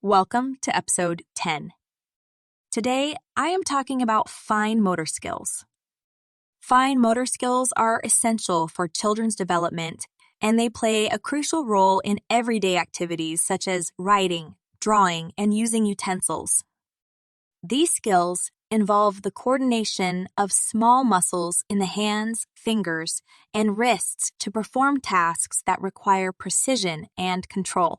Welcome to episode 10. Today, I am talking about fine motor skills. Fine motor skills are essential for children's development, and they play a crucial role in everyday activities such as writing, drawing, and using utensils. These skills involve the coordination of small muscles in the hands, fingers, and wrists to perform tasks that require precision and control.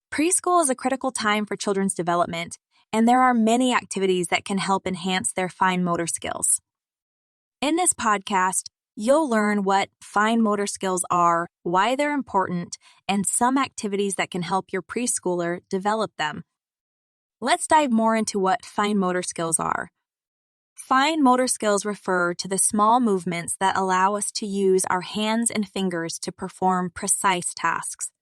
Preschool is a critical time for children's development, and there are many activities that can help enhance their fine motor skills. In this podcast, you'll learn what fine motor skills are, why they're important, and some activities that can help your preschooler develop them. Let's dive more into what fine motor skills are. Fine motor skills refer to the small movements that allow us to use our hands and fingers to perform precise tasks.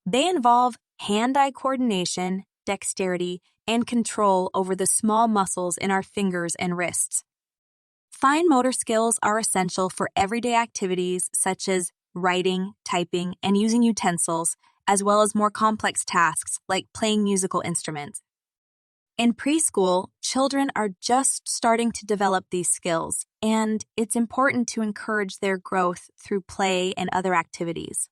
They involve hand-eye coordination, dexterity, and control over the small muscles in our fingers and wrists. Fine motor skills are essential for everyday activities such as writing, typing, and using utensils, as well as more complex tasks like playing musical instruments. In preschool, children are just starting to develop these skills, and it's important to encourage their growth through play and other activities.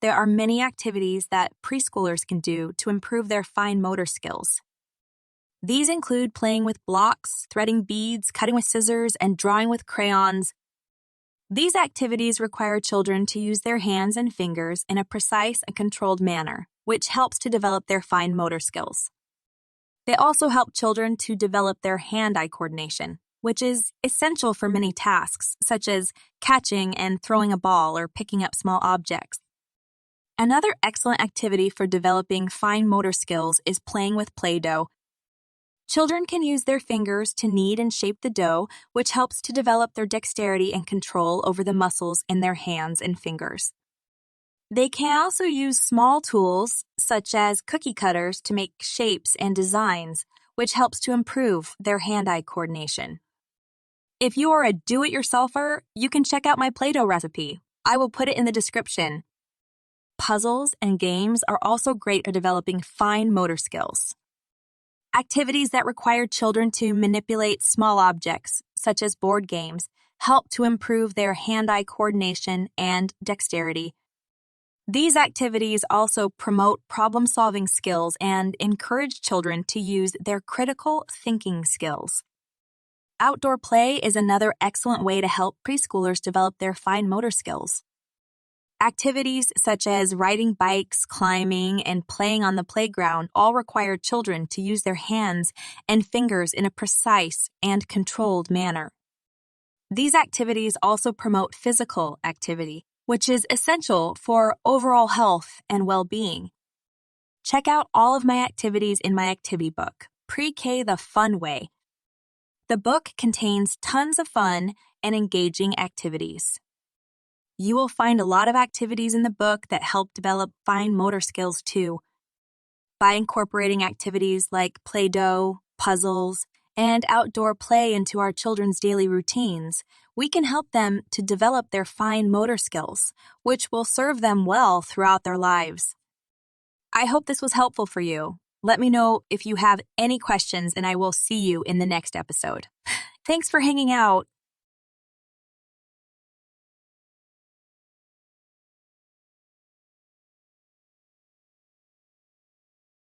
There are many activities that preschoolers can do to improve their fine motor skills. These include playing with blocks, threading beads, cutting with scissors, and drawing with crayons. These activities require children to use their hands and fingers in a precise and controlled manner, which helps to develop their fine motor skills. They also help children to develop their hand-eye coordination, which is essential for many tasks, such as catching and throwing a ball or picking up small objects. Another excellent activity for developing fine motor skills is playing with Play-Doh. Children can use their fingers to knead and shape the dough, which helps to develop their dexterity and control over the muscles in their hands and fingers. They can also use small tools, such as cookie cutters, to make shapes and designs, which helps to improve their hand-eye coordination. If you are a do-it-yourselfer, you can check out my Play-Doh recipe. I will put it in the description. Puzzles and games are also great at developing fine motor skills. Activities that require children to manipulate small objects, such as board games, help to improve their hand-eye coordination and dexterity. These activities also promote problem-solving skills and encourage children to use their critical thinking skills. Outdoor play is another excellent way to help preschoolers develop their fine motor skills. Activities such as riding bikes, climbing, and playing on the playground all require children to use their hands and fingers in a precise and controlled manner. These activities also promote physical activity, which is essential for overall health and well-being. Check out all of my activities in my activity book, Pre-K the Fun Way. The book contains tons of fun and engaging activities. You will find a lot of activities in the book that help develop fine motor skills too. By incorporating activities like Play-Doh, puzzles, and outdoor play into our children's daily routines, we can help them to develop their fine motor skills, which will serve them well throughout their lives. I hope this was helpful for you. Let me know if you have any questions, and I will see you in the next episode. Thanks for hanging out.